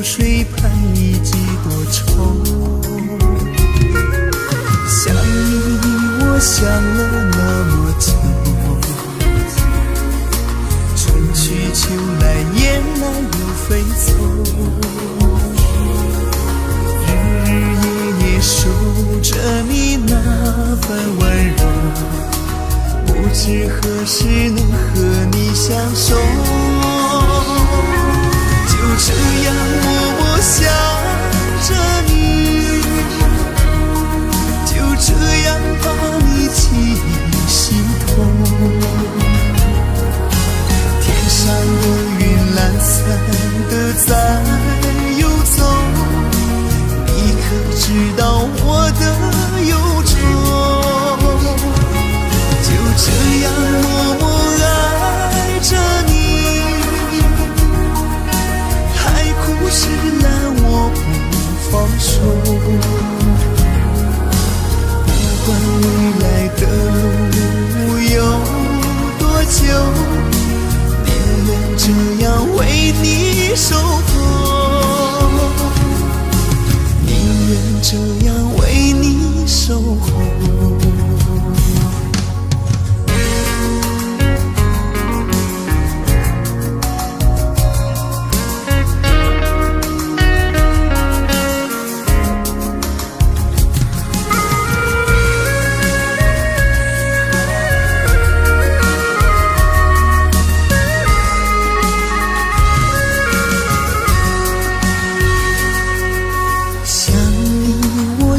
水畔一几多愁。想你我想了那么久，春去秋来雁来又飞走，日日夜夜守着你那份温柔，不知何时能和你相守。就这样默默想着你，就这样把你记心头。天上的云懒散的在游走，你可知道我的忧愁？就这样默默爱着你，海枯石烂我不放手。不管未来的路有多久，宁愿这样为你守候，宁愿这样为你守候。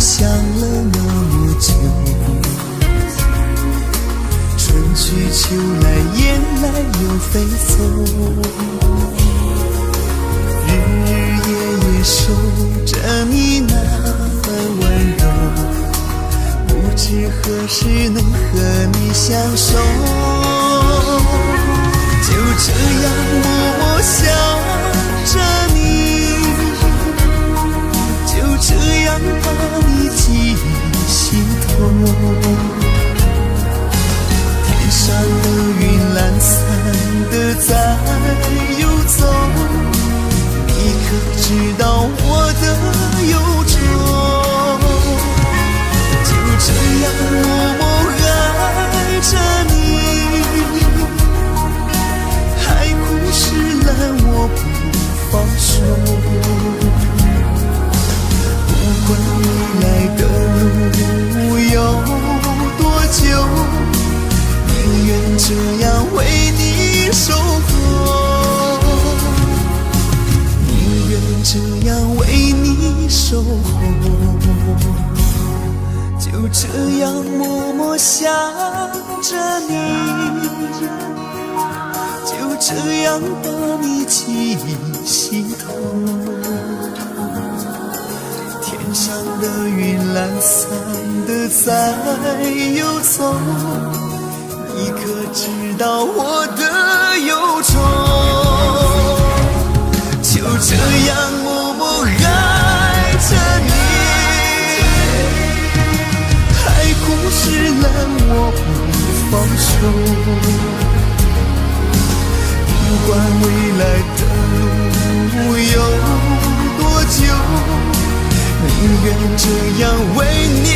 想了那么久，春去秋来雁来又飞走，日日夜夜守着你那份温柔，不知何时能和你相守。就这样默默想着你，就这样把你记心头。天上的云懒散的在游走，你可知道我的忧愁？就这样默默爱着你，海枯石烂我不放手。不管未来的路有多久，宁愿这样为你守候，宁愿这样为你守候。就这样默默想着你，就这样把你记心头。天上的云懒散的在游走，你可知道我的忧愁？就这样默默爱着你，海枯石烂我不放手。不管未来的路有多久，宁愿这样为你